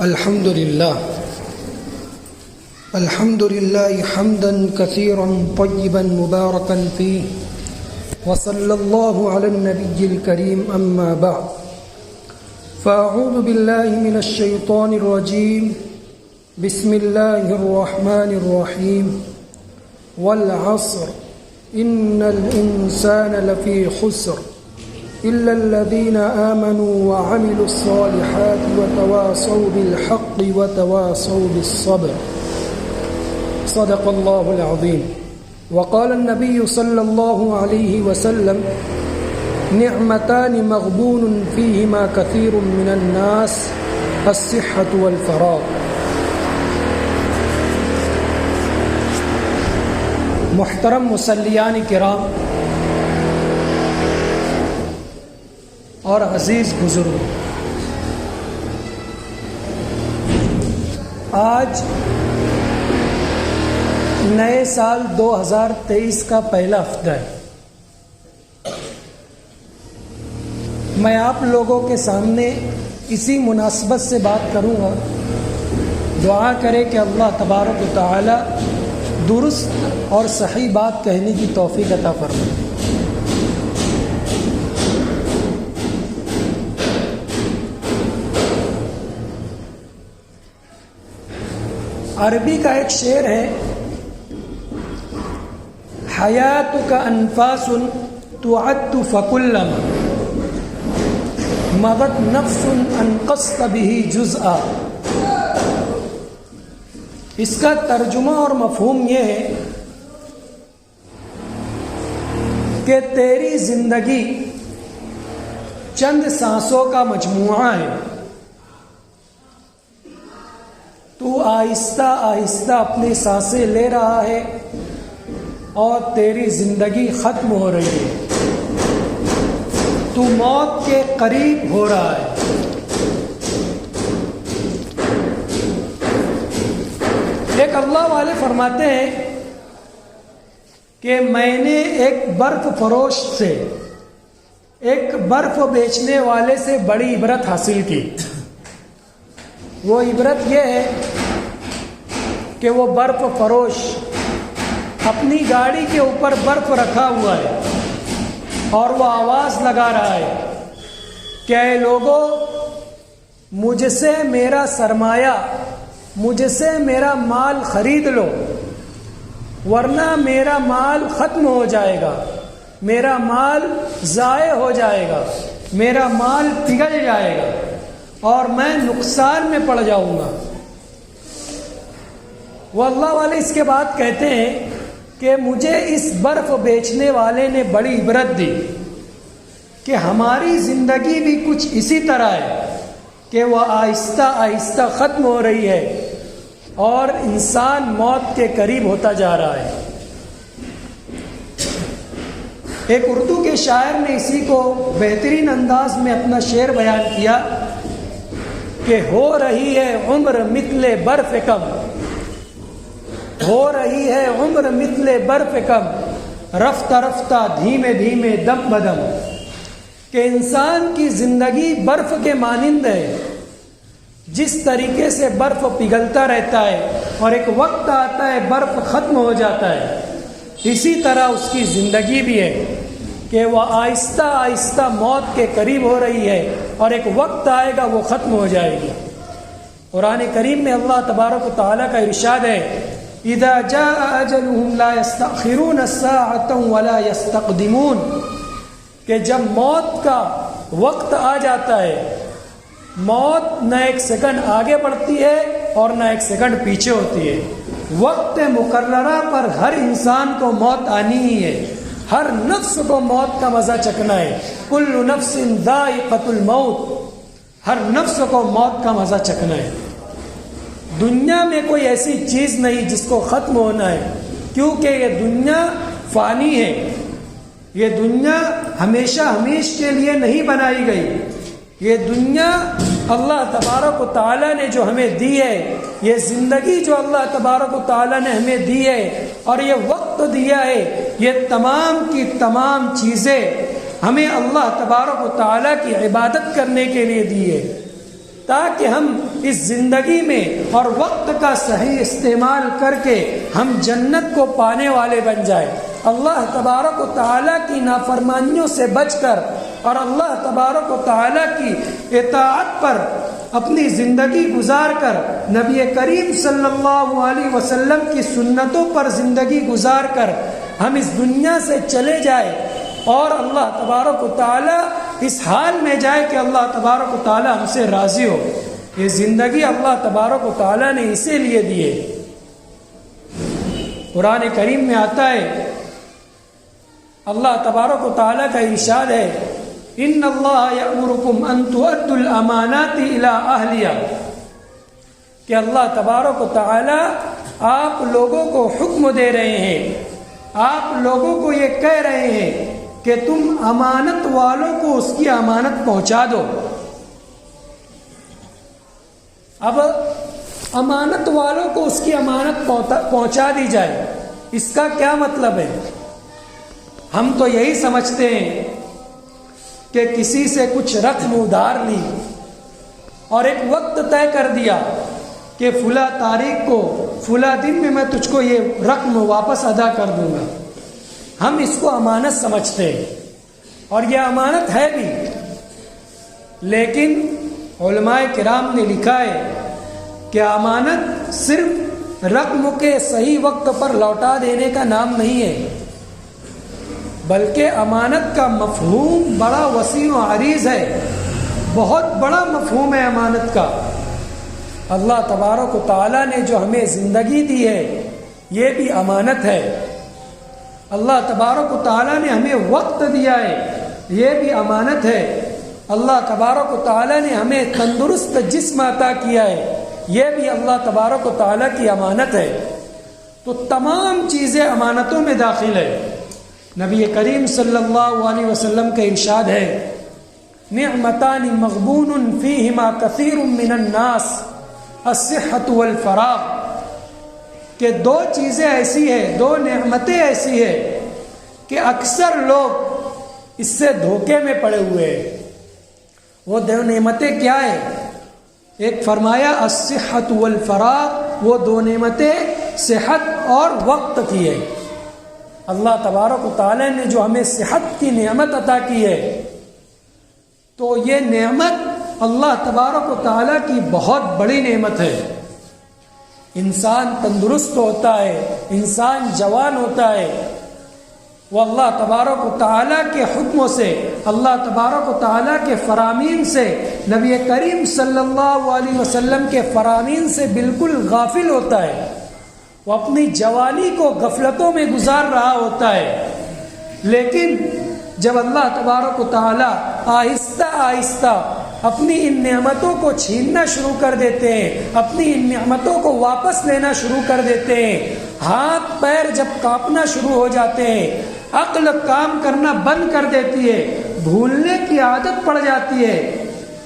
الحمد لله حمدا كثيرا طيبا مباركا فيه وصلى الله على النبي الكريم أما بعد فأعوذ بالله من الشيطان الرجيم بسم الله الرحمن الرحيم والعصر إن الإنسان لفي خسر إلا الذين آمنوا وعملوا الصالحات وتواصوا بالحق وتواصوا بالصبر صدق الله العظيم. وقال النبي صلى الله عليه وسلم نعمتان مغبون فيهما كثير من الناس الصحة والفراغ. محترم مصلیان کرام اور عزیز بزرگ، آج نئے سال 2023 کا پہلا ہفتہ ہے۔ میں آپ لوگوں کے سامنے اسی مناسبت سے بات کروں گا۔ دعا کرے کہ اللہ تبارک و تعالی درست اور صحیح بات کہنے کی توفیق عطا فرمائے۔ عربی کا ایک شعر ہے، حیاتک انفاس تعد فکلما مضت نفس انقصت به جزءا۔ اس کا ترجمہ اور مفہوم یہ ہے کہ تیری زندگی چند سانسوں کا مجموعہ ہے، تو آہستہ آہستہ اپنی سانسیں لے رہا ہے اور تیری زندگی ختم ہو رہی ہے، تو موت کے قریب ہو رہا ہے۔ ایک اللہ والے فرماتے ہیں کہ میں نے ایک برف فروش سے، ایک برف بیچنے والے سے بڑی عبرت حاصل کی۔ وہ عبرت یہ ہے کہ وہ برف فروش اپنی گاڑی کے اوپر برف رکھا ہوا ہے اور وہ آواز لگا رہا ہے کہ اے لوگوں، مجھ سے میرا سرمایہ، مجھ سے میرا مال خرید لو، ورنہ میرا مال ختم ہو جائے گا، میرا مال ضائع ہو جائے گا، میرا مال پگھل جائے گا اور میں نقصان میں پڑ جاؤں گا۔ وہ اللہ والے اس کے بعد کہتے ہیں کہ مجھے اس برف بیچنے والے نے بڑی عبرت دی کہ ہماری زندگی بھی کچھ اسی طرح ہے کہ وہ آہستہ آہستہ ختم ہو رہی ہے اور انسان موت کے قریب ہوتا جا رہا ہے۔ ایک اردو کے شاعر نے اسی کو بہترین انداز میں اپنا شعر بیان کیا کہ ہو رہی ہے عمر مثل برف کم، ہو رہی ہے عمر مثل برف کم، رفتہ رفتہ دھیمے دھیمے دم بدم۔ کہ انسان کی زندگی برف کے مانند ہے، جس طریقے سے برف پگھلتا رہتا ہے اور ایک وقت آتا ہے برف ختم ہو جاتا ہے، اسی طرح اس کی زندگی بھی ہے کہ وہ آہستہ آہستہ موت کے قریب ہو رہی ہے اور ایک وقت آئے گا وہ ختم ہو جائے گی۔ قرآن کریم میں اللہ تبارک و تعالیٰ کا ارشاد ہے اذا جاء اجلهم لا يستأخرون الساعة ولا يستقدمون، کہ جب موت کا وقت آ جاتا ہے، موت نہ ایک سیکنڈ آگے بڑھتی ہے اور نہ ایک سیکنڈ پیچھے ہوتی ہے۔ وقت مقررہ پر ہر انسان کو موت آنی ہی ہے، ہر نفس کو موت کا مزہ چکھنا ہے۔ کل نفس ذائقۃ الموت، ہر نفس کو موت کا مزہ چکھنا ہے۔ دنیا میں کوئی ایسی چیز نہیں جس کو ختم ہونا ہے، کیونکہ یہ دنیا فانی ہے، یہ دنیا ہمیشہ ہمیش کے لیے نہیں بنائی گئی۔ یہ دنیا اللہ تبارک و تعالیٰ نے جو ہمیں دی ہے، یہ زندگی جو اللہ تبارک و تعالیٰ نے ہمیں دی ہے اور یہ وقت دیا ہے، یہ تمام کی تمام چیزیں ہمیں اللہ تبارک و تعالیٰ کی عبادت کرنے کے لیے دی ہے، تاکہ ہم اس زندگی میں اور وقت کا صحیح استعمال کر کے ہم جنت کو پانے والے بن جائیں. اللہ تبارک و تعالیٰ کی نافرمانیوں سے بچ کر اور اللہ تبارک و تعالیٰ کی اطاعت پر اپنی زندگی گزار کر نبی کریم صلی اللہ علیہ وسلم کی سنتوں پر زندگی گزار کر ہم اس دنیا سے چلے جائیں اور اللہ تبارک و تعالیٰ اس حال میں جائے کہ اللہ تبارک و تعالیٰ ہم سے راضی ہو. یہ زندگی اللہ تبارک و تعالیٰ نے اسی لیے دی ہے. قرآن کریم میں آتا ہے اللہ تبارک و تعالیٰ کا ارشاد ہے ان اللہ یأمرکم ان تؤدوا الامانات الی اہلیہا کہ اللہ تبارک و تعالیٰ آپ لوگوں کو حکم دے رہے ہیں, آپ لوگوں کو یہ کہہ رہے ہیں کہ تم امانت والوں کو اس کی امانت پہنچا دو. اب امانت والوں کو اس کی امانت پہنچا دی جائے, اس کا کیا مطلب ہے؟ ہم تو یہی سمجھتے ہیں کہ کسی سے کچھ رقم ادھار لی اور ایک وقت طے کر دیا کہ فلاں تاریخ کو فلاں دن میں میں تجھ کو یہ رقم واپس ادا کر دوں گا. ہم اس کو امانت سمجھتے ہیں اور یہ امانت ہے بھی, لیکن علماء کرام نے لکھا ہے کہ امانت صرف رقم کے صحیح وقت پر لوٹا دینے کا نام نہیں ہے, بلکہ امانت کا مفہوم بڑا وسیع و عریض ہے, بہت بڑا مفہوم ہے امانت کا. اللہ تبارک و تعالیٰ نے جو ہمیں زندگی دی ہے یہ بھی امانت ہے. اللہ تبارک و تعالیٰ نے ہمیں وقت دیا ہے یہ بھی امانت ہے. اللہ تبارک و تعالیٰ نے ہمیں تندرست جسم عطا کیا ہے یہ بھی اللہ تبارک و تعالیٰ کی امانت ہے. تو تمام چیزیں امانتوں میں داخل ہے. نبی کریم صلی اللہ علیہ وسلم کا ارشاد ہے نعمتان مغبون فیہما کثیر من الناس الصحۃ والفراغ کہ دو چیزیں ایسی ہیں, دو نعمتیں ایسی ہیں کہ اکثر لوگ اس سے دھوکے میں پڑے ہوئے ہیں. وہ دو نعمتیں کیا ہیں؟ ایک فرمایا الصحۃ والفراغ, وہ دو نعمتیں صحت اور وقت کی ہے. اللہ تبارک و تعالیٰ نے جو ہمیں صحت کی نعمت عطا کی ہے تو یہ نعمت اللہ تبارک و تعالیٰ کی بہت بڑی نعمت ہے. انسان تندرست ہوتا ہے, انسان جوان ہوتا ہے, وہ اللہ تبارک و تعالیٰ کے حکموں سے, اللہ تبارک و تعالیٰ کے فرامین سے, نبی کریم صلی اللہ علیہ وسلم کے فرامین سے بالکل غافل ہوتا ہے. وہ اپنی جوانی کو غفلتوں میں گزار رہا ہوتا ہے, لیکن جب اللہ تبارک و تعالیٰ آہستہ آہستہ اپنی ان نعمتوں کو چھیننا شروع کر دیتے ہیں, اپنی ان نعمتوں کو واپس لینا شروع کر دیتے ہیں, ہاتھ پیر جب کانپنا شروع ہو جاتے ہیں, عقل کام کرنا بند کر دیتی ہے, بھولنے کی عادت پڑ جاتی ہے,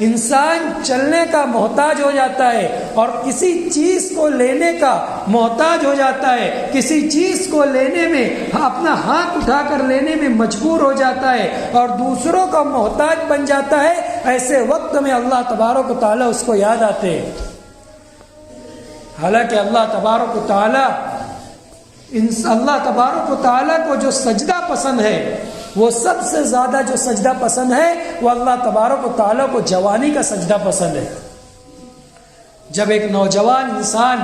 انسان چلنے کا محتاج ہو جاتا ہے اور کسی چیز کو لینے کا محتاج ہو جاتا ہے, کسی چیز کو لینے میں اپنا ہاتھ اٹھا کر لینے میں مجبور ہو جاتا ہے اور دوسروں کا محتاج بن جاتا ہے, ایسے وقت میں اللہ تبارک و تعالیٰ اس کو یاد آتے ہیں. حالانکہ اللہ تبارک و تعالیٰ کو جو سجدہ پسند ہے, وہ سب سے زیادہ جو سجدہ پسند ہے وہ اللہ تبارک و تعالیٰ کو جوانی کا سجدہ پسند ہے. جب ایک نوجوان انسان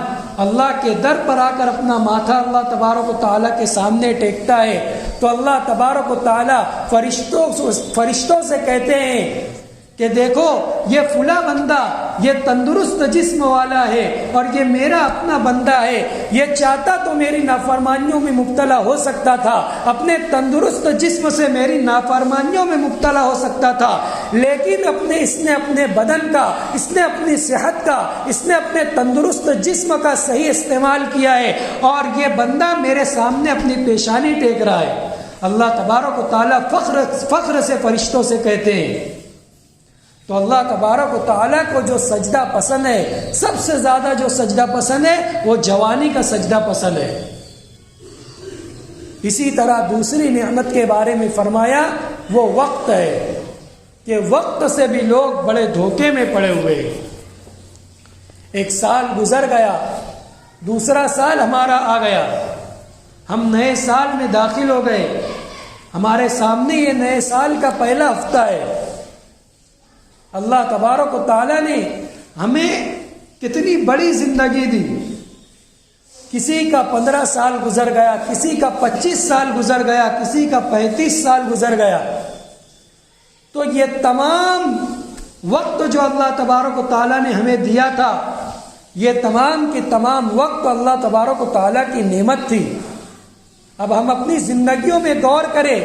اللہ کے در پر آ کر اپنا ماتھا اللہ تبارک و تعالیٰ کے سامنے ٹیکتا ہے تو اللہ تبارک و تعالیٰ فرشتوں سے کہتے ہیں کہ دیکھو یہ فلاں بندہ یہ تندرست جسم والا ہے اور یہ میرا اپنا بندہ ہے, یہ چاہتا تو میری نافرمانیوں میں مبتلا ہو سکتا تھا, اپنے تندرست جسم سے میری نافرمانیوں میں مبتلا ہو سکتا تھا, لیکن اس نے اپنے بدن کا, اس نے اپنی صحت کا, اس نے اپنے تندرست جسم کا صحیح استعمال کیا ہے اور یہ بندہ میرے سامنے اپنی پیشانی ٹیک رہا ہے. اللہ تبارک و تعالیٰ فخر سے فرشتوں سے کہتے ہیں. تو اللہ تبارک و تعالیٰ کو جو سجدہ پسند ہے, سب سے زیادہ جو سجدہ پسند ہے وہ جوانی کا سجدہ پسند ہے. اسی طرح دوسری نعمت کے بارے میں فرمایا وہ وقت ہے کہ وقت سے بھی لوگ بڑے دھوکے میں پڑے ہوئے ہیں. ایک سال گزر گیا، دوسرا سال ہمارا آ گیا، ہم نئے سال میں داخل ہو گئے، ہمارے سامنے یہ نئے سال کا پہلا ہفتہ ہے۔ اللہ تبارک و تعالیٰ نے ہمیں کتنی بڑی زندگی دی، کسی کا 15 سال گزر گیا، کسی کا 25 سال گزر گیا، کسی کا 35 سال گزر گیا۔ تو یہ تمام وقت جو اللہ تبارک و تعالیٰ نے ہمیں دیا تھا، یہ تمام کے تمام وقت اللہ تبارک و تعالیٰ کی نعمت تھی۔ اب ہم اپنی زندگیوں میں غور کریں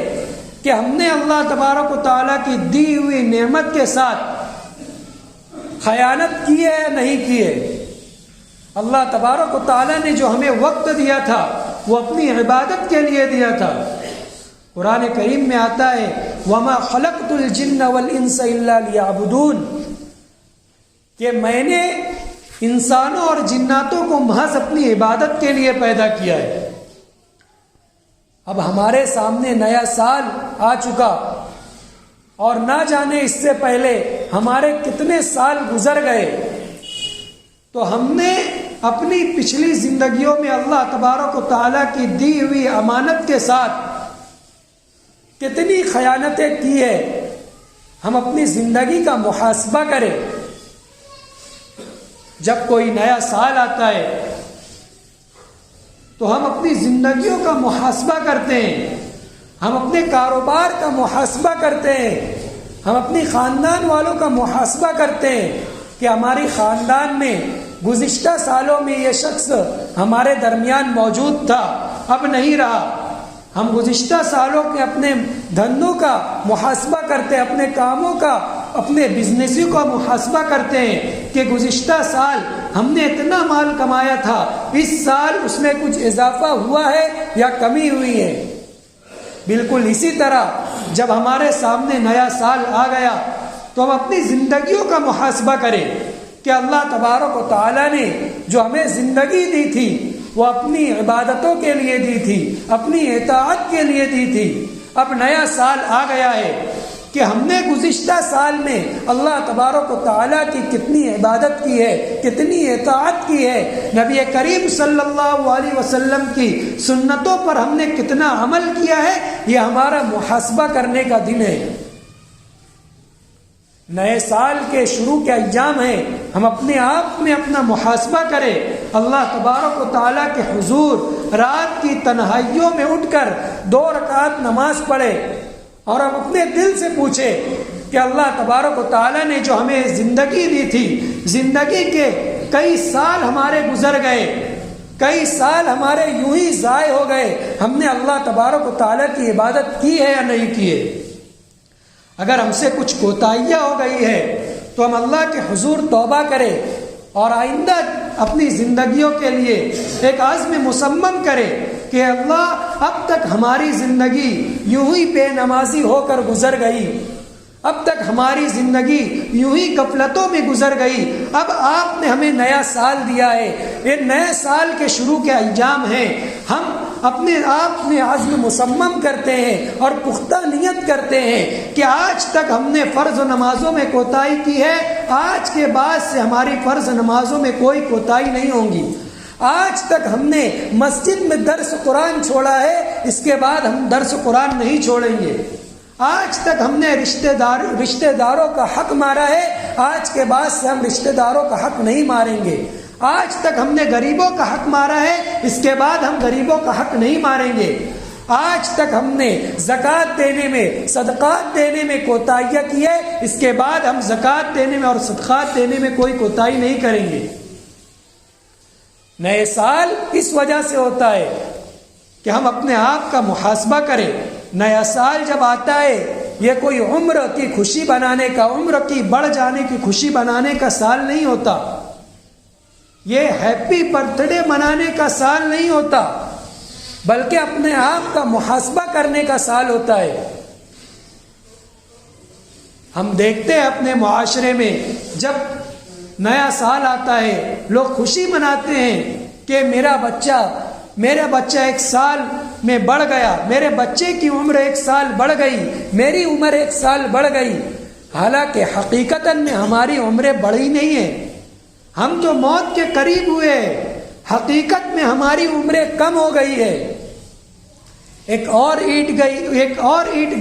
کہ ہم نے اللہ تبارک و تعالیٰ کی دی ہوئی نعمت کے ساتھ خیانت کی ہے یا نہیں کی ہے۔ اللہ تبارک و تعالیٰ نے جو ہمیں وقت دیا تھا وہ اپنی عبادت کے لیے دیا تھا۔ قرآن کریم میں آتا ہے وَمَا خَلَقْتُ الْجِنَّ وَالْإِنسَ إِلَّا لِيَعْبُدُونَ، کہ میں نے انسانوں اور جناتوں کو محض اپنی عبادت کے لیے پیدا کیا ہے۔ اب ہمارے سامنے نیا سال آ چکا اور نہ جانے اس سے پہلے ہمارے کتنے سال گزر گئے، تو ہم نے اپنی پچھلی زندگیوں میں اللہ تبارک و تعالیٰ کی دی ہوئی امانت کے ساتھ کتنی خیانتیں کی ہے۔ ہم اپنی زندگی کا محاسبہ کریں۔ جب کوئی نیا سال آتا ہے تو ہم اپنی زندگیوں کا محاسبہ کرتے ہیں، ہم اپنے کاروبار کا محاسبہ کرتے ہیں، ہم اپنی خاندان والوں کا محاسبہ کرتے ہیں کہ ہماری خاندان میں گزشتہ سالوں میں یہ شخص ہمارے درمیان موجود تھا، اب نہیں رہا۔ ہم گزشتہ سالوں کے اپنے دھندوں کا محاسبہ کرتے ہیں، اپنے کاموں کا، اپنے بزنسوں کا محاسبہ کرتے ہیں کہ گزشتہ سال ہم نے اتنا مال کمایا تھا، اس سال اس میں کچھ اضافہ ہوا ہے یا کمی ہوئی ہے۔ بالکل اسی طرح جب ہمارے سامنے نیا سال آ گیا تو ہم اپنی زندگیوں کا محاسبہ کریں کہ اللہ تبارک و تعالیٰ نے جو ہمیں زندگی دی تھی وہ اپنی عبادتوں کے لیے دی تھی، اپنی اطاعت کے لیے دی تھی۔ اب نیا سال آ گیا ہے کہ ہم نے گزشتہ سال میں اللہ تبارک و تعالیٰ کی کتنی عبادت کی ہے، کتنی اطاعت کی ہے، نبی کریم صلی اللہ علیہ وسلم کی سنتوں پر ہم نے کتنا عمل کیا ہے، یہ ہمارا محاسبہ کرنے کا دن ہے۔ نئے سال کے شروع کے ایام ہیں، ہم اپنے آپ میں اپنا محاسبہ کریں، اللہ تبارک و تعالیٰ کے حضور رات کی تنہائیوں میں اٹھ کر 2 رکعت نماز پڑھے اور ہم اپنے دل سے پوچھیں کہ اللہ تبارک و تعالیٰ نے جو ہمیں زندگی دی تھی، زندگی کے کئی سال ہمارے گزر گئے، کئی سال ہمارے یوں ہی ضائع ہو گئے، ہم نے اللہ تبارک و تعالیٰ کی عبادت کی ہے یا نہیں کی ہے؟ اگر ہم سے کچھ کوتاہیاں ہو گئی ہے تو ہم اللہ کے حضور توبہ کریں اور آئندہ اپنی زندگیوں کے لیے ایک عزم مصمم کریں کہ اللہ اب تک ہماری زندگی یوں ہی بے نمازی ہو کر گزر گئی، اب تک ہماری زندگی یوں ہی غفلتوں میں گزر گئی، اب آپ نے ہمیں نیا سال دیا ہے، یہ نئے سال کے شروع کے ایام ہیں، ہم اپنے آپ میں عزم مصمم کرتے ہیں اور پختہ نیت کرتے ہیں کہ آج تک ہم نے فرض و نمازوں میں کوتاہی کی ہے، آج کے بعد سے ہماری فرض نمازوں میں کوئی کوتاہی نہیں ہوگی، آج تک ہم نے مسجد میں درس قرآن چھوڑا ہے، اس کے بعد ہم درس قرآن نہیں چھوڑیں گے، آج تک ہم نے رشتہ داروں کا حق مارا ہے، آج کے بعد سے ہم رشتہ داروں کا حق نہیں ماریں گے، آج تک ہم نے غریبوں کا حق مارا ہے، اس کے بعد ہم غریبوں کا حق نہیں ماریں گے، آج تک ہم نے زکوٰۃ دینے میں، صدقات دینے میں کوتاہیاں کی ہے، اس کے بعد ہم زکوٰۃ دینے میں اور صدقات دینے میں کوئی کوتاہی نہیں کریں گے۔ نئے سال اس وجہ سے ہوتا ہے کہ ہم اپنے آپ کا محاسبہ کریں۔ نیا سال جب آتا ہے یہ کوئی عمر کی خوشی بنانے کا، عمر کی بڑھ جانے کی خوشی بنانے کا سال نہیں ہوتا، یہ ہیپی برتھ ڈے منانے کا سال نہیں ہوتا، بلکہ اپنے آپ کا محاسبہ کرنے کا سال ہوتا ہے۔ ہم دیکھتے ہیں اپنے معاشرے میں جب نیا سال آتا ہے لوگ خوشی مناتے ہیں کہ میرا بچہ 1 سال میں بڑھ گیا، میرے بچے کی عمر 1 سال بڑھ گئی، میری عمر 1 سال بڑھ گئی، حالانکہ حقیقتاً میں ہماری عمریں بڑھی نہیں ہیں، ہم جو موت کے قریب ہوئے حقیقت میں ہماری عمریں کم ہو گئی ہے. ایک اور اینٹ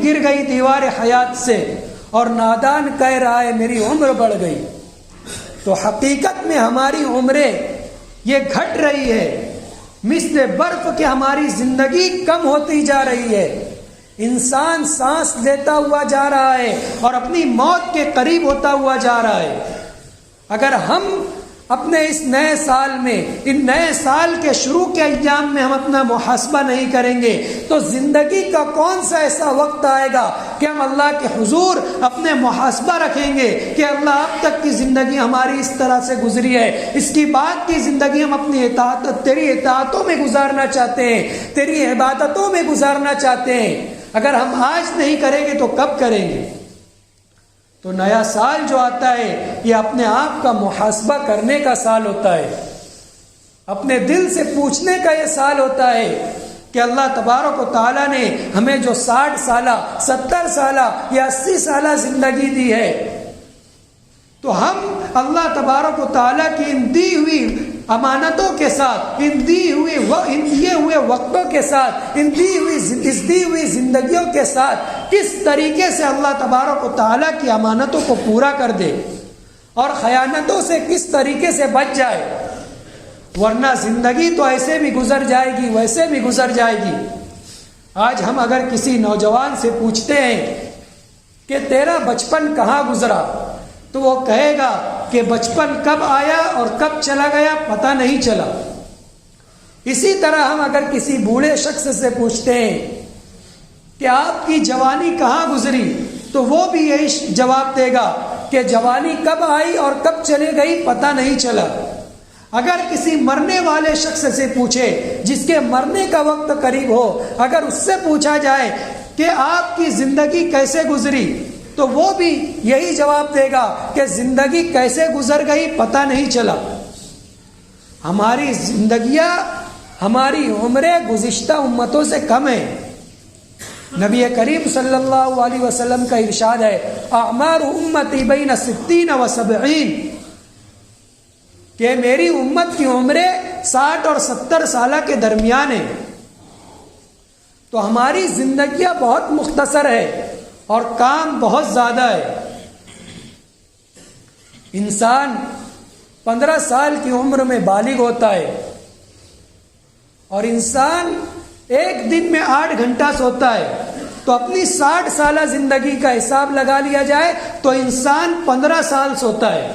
گر گئی دیوار حیات سے اور نادان کہہ رہا ہے میری عمر بڑھ گئی. تو حقیقت میں ہماری عمریں یہ گھٹ رہی ہے، مثل برف کہ ہماری زندگی کم ہوتی جا رہی ہے. انسان سانس لیتا ہوا جا رہا ہے اور اپنی موت کے قریب ہوتا ہوا جا رہا ہے. اگر ہم اپنے اس نئے سال میں، ان نئے سال کے شروع کے ایام میں ہم اپنا محاسبہ نہیں کریں گے تو زندگی کا کون سا ایسا وقت آئے گا کہ ہم اللہ کے حضور اپنے محاسبہ رکھیں گے کہ اللہ اب تک کی زندگی ہماری اس طرح سے گزری ہے، اس کی بعد کی زندگی ہم اپنی تیری اطاعتوں میں گزارنا چاہتے ہیں، تیری عبادتوں میں گزارنا چاہتے ہیں. اگر ہم آج نہیں کریں گے تو کب کریں گے؟ تو نیا سال جو آتا ہے یہ اپنے آپ کا محاسبہ کرنے کا سال ہوتا ہے، اپنے دل سے پوچھنے کا یہ سال ہوتا ہے کہ اللہ تبارک و تعالیٰ نے ہمیں جو 60 سالہ 70 سالہ یا 80 سالہ زندگی دی ہے تو ہم اللہ تبارک و تعالیٰ کی ان دی ہوئی امانتوں کے ساتھ، ان دیے ہوئے وقتوں کے ساتھ، اس دی ہوئی زندگیوں کے ساتھ کس طریقے سے اللہ تبارک و تعالیٰ کی امانتوں کو پورا کر دے اور خیانتوں سے کس طریقے سے بچ جائے. ورنہ زندگی تو ایسے بھی گزر جائے گی، ویسے بھی گزر جائے گی. آج ہم اگر کسی نوجوان سے پوچھتے ہیں کہ تیرا بچپن کہاں گزرا تو وہ کہے گا کہ بچپن کب آیا اور کب چلا گیا پتہ نہیں چلا. اسی طرح ہم اگر کسی بوڑھے شخص سے پوچھتے ہیں کہ آپ کی جوانی کہاں گزری تو وہ بھی یہی جواب دے گا کہ جوانی کب آئی اور کب چلے گئی پتہ نہیں چلا. اگر کسی مرنے والے شخص سے پوچھے جس کے مرنے کا وقت قریب ہو، اگر اس سے پوچھا جائے کہ آپ کی زندگی کیسے گزری تو وہ بھی یہی جواب دے گا کہ زندگی کیسے گزر گئی پتہ نہیں چلا. ہماری زندگیاں، ہماری عمریں گزشتہ امتوں سے کم ہیں. نبی کریم صلی اللہ علیہ وسلم کا ارشاد ہے اعمار امتی بین 60 و 70، کہ میری امت کی عمریں 60 اور 70 سالہ کے درمیان ہیں. تو ہماری زندگیاں بہت مختصر ہے اور کام بہت زیادہ ہے. انسان 15 سال کی عمر میں بالغ ہوتا ہے اور انسان ایک دن میں 8 گھنٹہ سوتا ہے. تو اپنی 60 سالہ زندگی کا حساب لگا لیا جائے تو انسان 15 سال سوتا ہے.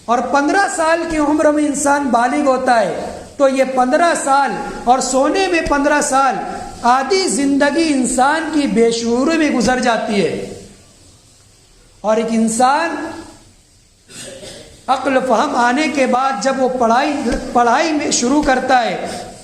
اور 15 سال کی عمر میں انسان بالغ ہوتا ہے تو یہ 15 سال اور سونے میں 15 سال، آدھی زندگی انسان کی بے شعوری میں گزر جاتی ہے. اور ایک انسان عقل فہم آنے کے بعد جب وہ پڑھائی میں شروع کرتا ہے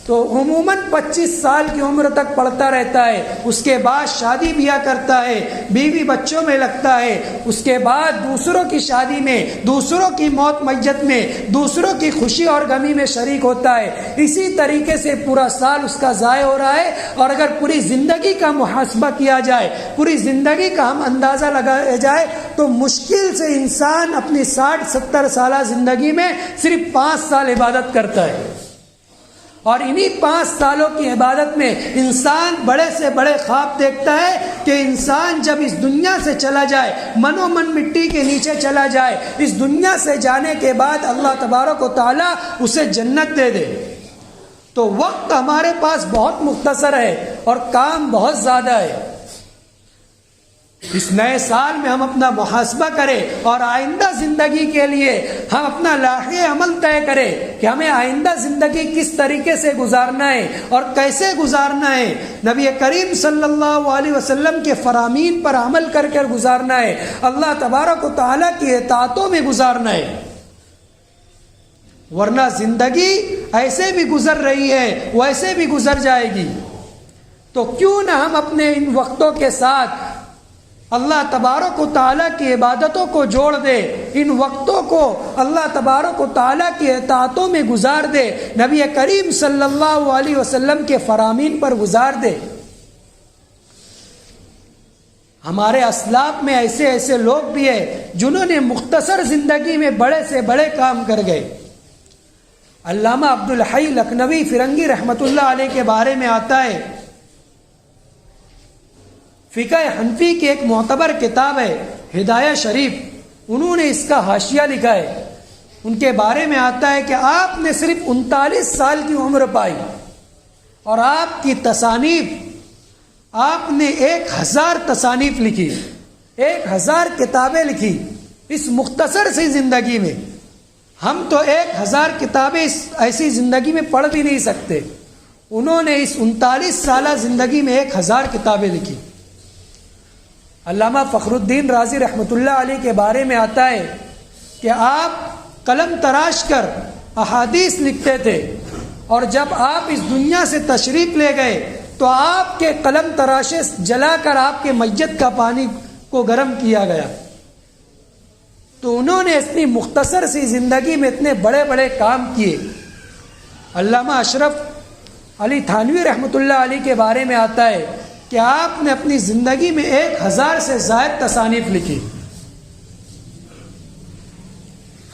تو عموماً 25 سال کی عمر تک پڑھتا رہتا ہے. اس کے بعد شادی بیاہ کرتا ہے، بیوی بچوں میں لگتا ہے. اس کے بعد دوسروں کی شادی میں، دوسروں کی موت میت میں، دوسروں کی خوشی اور غمی میں شریک ہوتا ہے. اسی طریقے سے پورا سال اس کا ضائع ہو رہا ہے. اور اگر پوری زندگی کا محاسبہ کیا جائے، پوری زندگی کا ہم اندازہ لگایا جائے تو مشکل سے انسان اپنی 60-70 سالہ زندگی میں صرف 5 سال عبادت کرتا ہے. اور انہی 5 سالوں کی عبادت میں انسان بڑے سے بڑے خواب دیکھتا ہے کہ انسان جب اس دنیا سے چلا جائے، منو من مٹی کے نیچے چلا جائے، اس دنیا سے جانے کے بعد اللہ تبارک و تعالیٰ اسے جنت دے دے. تو وقت ہمارے پاس بہت مختصر ہے اور کام بہت زیادہ ہے. اس نئے سال میں ہم اپنا محاسبہ کریں اور آئندہ زندگی کے لیے ہم اپنا لاحق عمل طے کریں کہ ہمیں آئندہ زندگی کس طریقے سے گزارنا ہے اور کیسے گزارنا ہے. نبی کریم صلی اللہ علیہ وسلم کے فرامین پر عمل کر کر گزارنا ہے، اللہ تبارک و تعالیٰ کی اطاعتوں میں گزارنا ہے. ورنہ زندگی ایسے بھی گزر رہی ہے ویسے بھی گزر جائے گی. تو کیوں نہ ہم اپنے ان وقتوں کے ساتھ اللہ تبارک و تعالیٰ کی عبادتوں کو جوڑ دے، ان وقتوں کو اللہ تبارک و تعالیٰ کی اطاعتوں میں گزار دے، نبی کریم صلی اللہ علیہ وسلم کے فرامین پر گزار دے. ہمارے اسلاف میں ایسے ایسے لوگ بھی ہیں جنہوں نے مختصر زندگی میں بڑے سے بڑے کام کر گئے. علامہ عبدالحی لکھنوی فرنگی رحمۃ اللہ علیہ کے بارے میں آتا ہے، فقہ حنفی کی ایک معتبر کتاب ہے ہدایہ شریف، انہوں نے اس کا حاشیہ لکھا ہے. ان کے بارے میں آتا ہے کہ آپ نے صرف 39 سال کی عمر پائی اور آپ کی تصانیف، آپ نے 1000 تصانیف لکھی، 1000 کتابیں لکھی اس مختصر سی زندگی میں. ہم تو 1000 کتابیں ایسی زندگی میں پڑھ بھی نہیں سکتے، انہوں نے اس 39 سالہ زندگی میں 1000 کتابیں لکھی. علامہ فخر الدین رازی رحمۃ اللہ علیہ کے بارے میں آتا ہے کہ آپ قلم تراش کر احادیث لکھتے تھے، اور جب آپ اس دنیا سے تشریف لے گئے تو آپ کے قلم تراشے جلا کر آپ کے میت کا پانی کو گرم کیا گیا. تو انہوں نے اپنی مختصر سی زندگی میں اتنے بڑے بڑے کام کیے. علامہ اشرف علی تھانوی رحمۃ اللہ علیہ کے بارے میں آتا ہے کہ آپ نے اپنی زندگی میں 1000 سے زائد تصانیف لکھی.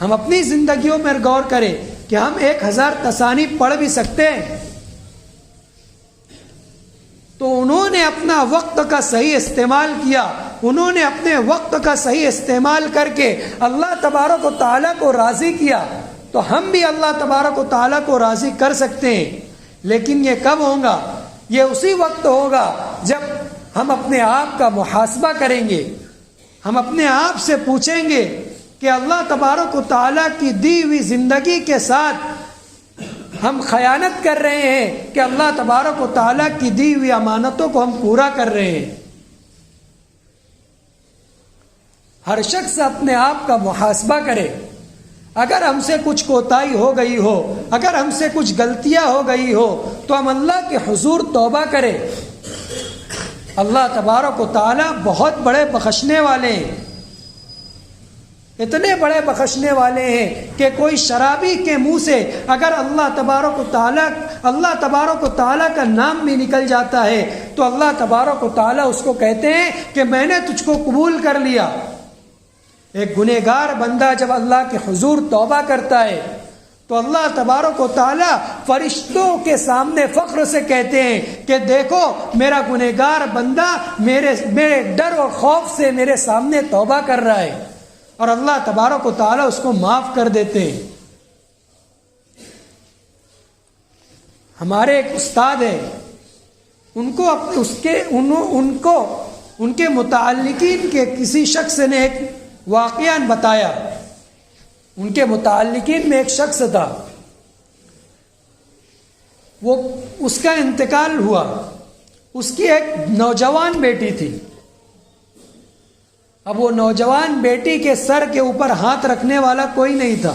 ہم اپنی زندگیوں میں غور کریں کہ ہم 1000 تصانیف پڑھ بھی سکتے ہیں. تو انہوں نے اپنا وقت کا صحیح استعمال کیا، انہوں نے اپنے وقت کا صحیح استعمال کر کے اللہ تبارک و تعالیٰ کو راضی کیا. تو ہم بھی اللہ تبارک و تعالیٰ کو راضی کر سکتے ہیں، لیکن یہ کب ہوگا؟ یہ اسی وقت ہوگا جب ہم اپنے آپ کا محاسبہ کریں گے. ہم اپنے آپ سے پوچھیں گے کہ اللہ تبارک و تعالیٰ کی دی ہوئی زندگی کے ساتھ ہم خیانت کر رہے ہیں کہ اللہ تبارک و تعالیٰ کی دی ہوئی امانتوں کو ہم پورا کر رہے ہیں. ہر شخص اپنے آپ کا محاسبہ کرے. اگر ہم سے کچھ کوتاہی ہو گئی ہو، اگر ہم سے کچھ غلطیاں ہو گئی ہو تو ہم اللہ کے حضور توبہ کریں. اللہ تبارک و تعالیٰ بہت بڑے بخشنے والے ہیں، اتنے بڑے بخشنے والے ہیں کہ کوئی شرابی کے منہ سے اگر اللہ تبارک و تعالیٰ کا نام بھی نکل جاتا ہے تو اللہ تبارک و تعالیٰ اس کو کہتے ہیں کہ میں نے تجھ کو قبول کر لیا. ایک گنہگار بندہ جب اللہ کے حضور توبہ کرتا ہے تو اللہ تبارک و تعالیٰ فرشتوں کے سامنے فخر سے کہتے ہیں کہ دیکھو میرا گنہگار بندہ میرے ڈر اور خوف سے میرے سامنے توبہ کر رہا ہے، اور اللہ تبارک و تعالیٰ اس کو معاف کر دیتے ہیں. ہمارے ایک استاد ہیں، ان کے متعلقین کے کسی شخص نے ایک واقعہ بتایا. ان کے متعلقین میں ایک شخص تھا، اس کا انتقال ہوا. اس کی ایک نوجوان بیٹی تھی. اب وہ نوجوان بیٹی کے سر کے اوپر ہاتھ رکھنے والا کوئی نہیں تھا.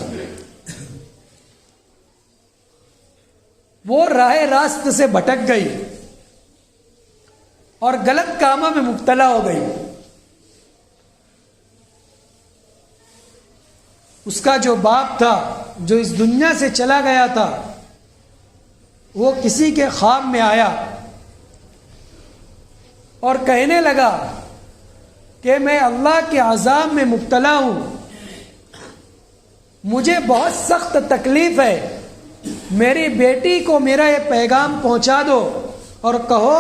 وہ راہ راست سے بھٹک گئی اور غلط کاموں میں مبتلا ہو گئی. اس کا جو باپ تھا جو اس دنیا سے چلا گیا تھا، وہ کسی کے خواب میں آیا اور کہنے لگا کہ میں اللہ کے عذاب میں مبتلا ہوں، مجھے بہت سخت تکلیف ہے، میری بیٹی کو میرا یہ پیغام پہنچا دو اور کہو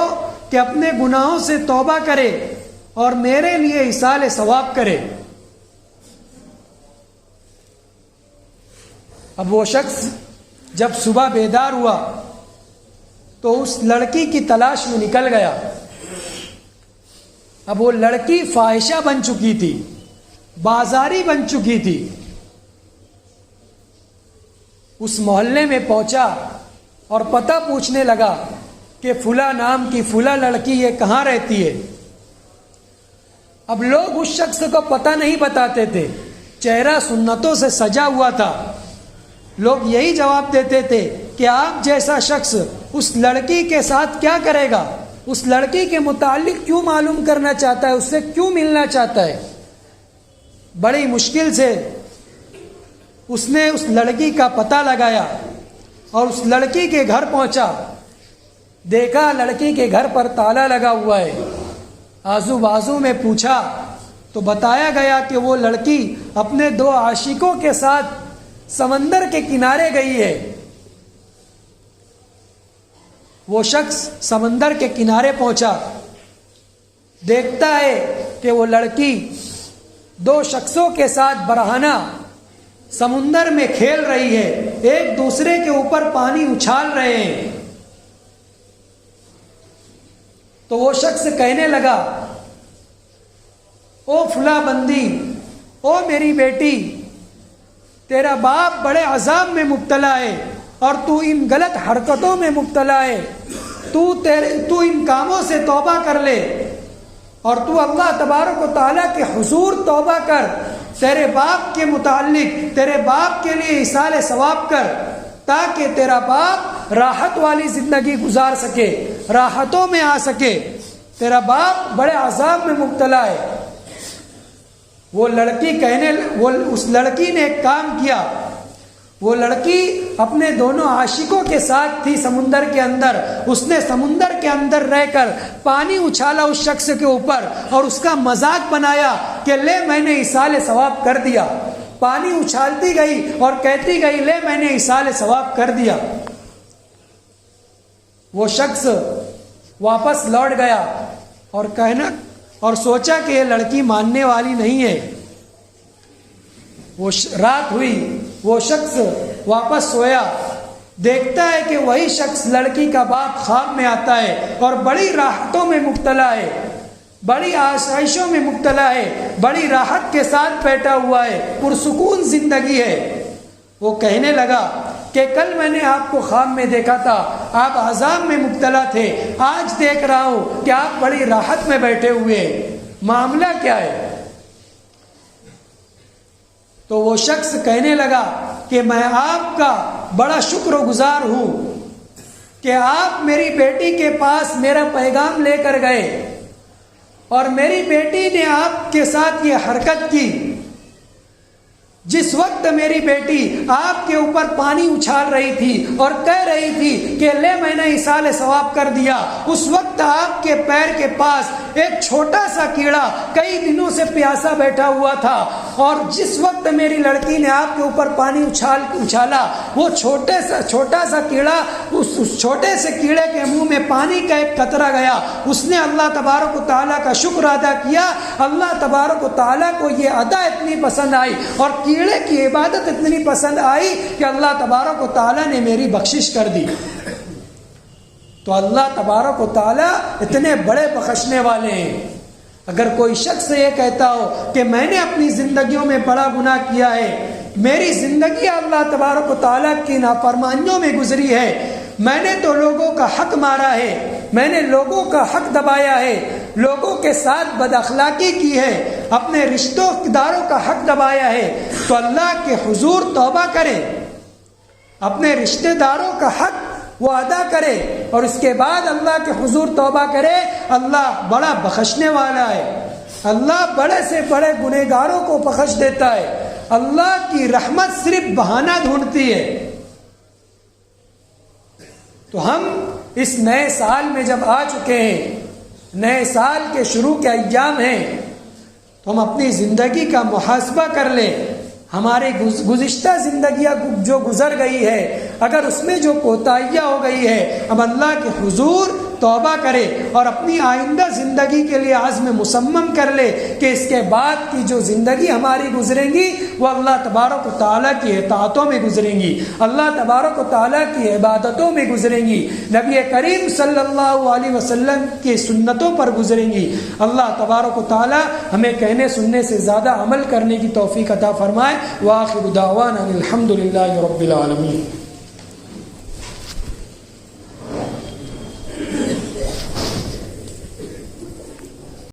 کہ اپنے گناہوں سے توبہ کرے اور میرے لیے ایصال ثواب کرے. اب وہ شخص جب صبح بیدار ہوا تو اس لڑکی کی تلاش میں نکل گیا. اب وہ لڑکی فاحشہ بن چکی تھی، بازاری بن چکی تھی. اس محلے میں پہنچا اور پتہ پوچھنے لگا کہ فلاں نام کی فلاں لڑکی یہ کہاں رہتی ہے. اب لوگ اس شخص کو پتہ نہیں بتاتے تھے، چہرہ سنتوں سے سجا ہوا تھا. لوگ یہی جواب دیتے تھے کہ آپ جیسا شخص اس لڑکی کے ساتھ کیا کرے گا، اس لڑکی کے متعلق کیوں معلوم کرنا چاہتا ہے، اس سے کیوں ملنا چاہتا ہے. بڑی مشکل سے اس نے اس لڑکی کا پتہ لگایا اور اس لڑکی کے گھر پہنچا. دیکھا لڑکی کے گھر پر تالا لگا ہوا ہے آزو بازو میں پوچھا تو بتایا گیا کہ وہ لڑکی اپنے 2 عاشقوں کے ساتھ سمندر کے کنارے گئی ہے۔ وہ شخص سمندر کے کنارے پہنچا، دیکھتا ہے کہ وہ لڑکی 2 شخصوں کے ساتھ برہنہ سمندر میں کھیل رہی ہے، ایک دوسرے کے اوپر پانی اچھال رہے ہیں۔ تو وہ شخص کہنے لگا، او فلاں بندی، او میری بیٹی، تیرا باپ بڑے عذاب میں مبتلا ہے اور تو ان غلط حرکتوں میں مبتلا ہے، تو ان کاموں سے توبہ کر لے اور تو اللہ تبارک و تعالیٰ کے حضور توبہ کر، تیرے باپ کے متعلق تیرے باپ کے لیے ایصال ثواب کر، تاکہ تیرا باپ راحت والی زندگی گزار سکے، راحتوں میں آ سکے، تیرا باپ بڑے عذاب میں مبتلا ہے۔ اس لڑکی نے ایک کام کیا، وہ لڑکی اپنے 2 عاشقوں کے ساتھ تھی سمندر کے اندر، اس نے سمندر کے اندر رہ کر پانی اچھالا اس شخص کے اوپر اور اس کا مذاق بنایا کہ لے میں نے ایصال ثواب کر دیا، پانی اچھالتی گئی اور کہتی گئی لے میں نے ایصال ثواب کر دیا۔ وہ شخص واپس لوٹ گیا اور سوچا کہ یہ لڑکی ماننے والی نہیں ہے۔ رات ہوئی، وہ شخص واپس سویا، دیکھتا ہے کہ وہی شخص لڑکی کا باپ خواب میں آتا ہے اور بڑی راحتوں میں مبتلا ہے، بڑی آسائشوں میں مبتلا ہے، بڑی راحت کے ساتھ بیٹھا ہوا ہے، پرسکون زندگی ہے۔ وہ کہنے لگا کہ کل میں نے آپ کو خواب میں دیکھا تھا، آپ عذاب میں مبتلا تھے، آج دیکھ رہا ہوں کہ آپ بڑی راحت میں بیٹھے ہوئے ہیں، معاملہ کیا ہے؟ تو وہ شخص کہنے لگا کہ میں آپ کا بڑا شکر گزار ہوں کہ آپ میری بیٹی کے پاس میرا پیغام لے کر گئے اور میری بیٹی نے آپ کے ساتھ یہ حرکت کی۔ جس وقت میری بیٹی آپ کے اوپر پانی اچھال رہی تھی اور کہہ رہی تھی کہ لے میں نے ایصال ثواب کر دیا، اس وقت آپ کے پیر کے پاس ایک چھوٹا سا کیڑا کئی دنوں سے پیاسا بیٹھا ہوا تھا، اور جس وقت میری لڑکی نے آپ کے اوپر پانی اچھالا وہ چھوٹا سا کیڑا، اس چھوٹے سے کیڑے کے منہ میں پانی کا ایک قطرہ گیا، اس نے اللہ تبارک و تعالیٰ کا شکر ادا کیا۔ اللہ تبارک و تعالیٰ کو یہ ادا اتنی پسند آئی اور کیڑے کی عبادت اتنی پسند آئی کہ اللہ تبارک و تعالیٰ نے میری بخشش کر دی۔ تو اللہ تبارک و تعالیٰ اتنے بڑے بخشنے والے ہیں۔ اگر کوئی شخص یہ کہتا ہو کہ میں نے اپنی زندگیوں میں بڑا گناہ کیا ہے، میری زندگی اللہ تبارک و تعالیٰ کی نافرمانیوں میں گزری ہے، میں نے تو لوگوں کا حق مارا ہے، میں نے لوگوں کا حق دبایا ہے، لوگوں کے ساتھ بد اخلاقی کی ہے، اپنے رشتوں داروں کا حق دبایا ہے، تو اللہ کے حضور توبہ کرے، اپنے رشتہ داروں کا حق وہ ادا کرے اور اس کے بعد اللہ کے حضور توبہ کرے۔ اللہ بڑا بخشنے والا ہے، اللہ بڑے سے بڑے گنہگاروں کو بخش دیتا ہے۔ اللہ کی رحمت صرف بہانہ ڈھونڈتی ہے۔ تو ہم اس نئے سال میں جب آ چکے ہیں، نئے سال کے شروع کے ایام ہیں، تو ہم اپنی زندگی کا محاسبہ کر لیں۔ ہماری گزشتہ زندگیاں جو گزر گئی ہے، اگر اس میں جو کوتاہیاں ہو گئی ہے، ہم اللہ کے حضور توبہ کرے اور اپنی آئندہ زندگی کے لیے عزم مصمم کر لے کہ اس کے بعد کی جو زندگی ہماری گزریں گی وہ اللہ تبارک و تعالیٰ کی اطاعتوں میں گزریں گی، اللہ تبارک و تعالیٰ کی عبادتوں میں گزریں گی، نبی کریم صلی اللہ علیہ وسلم کی سنتوں پر گزریں گی۔ اللہ تبارک و تعالیٰ ہمیں کہنے سننے سے زیادہ عمل کرنے کی توفیق عطا فرمائے۔ وآخر دعوانا الحمد للہ رب العالمین۔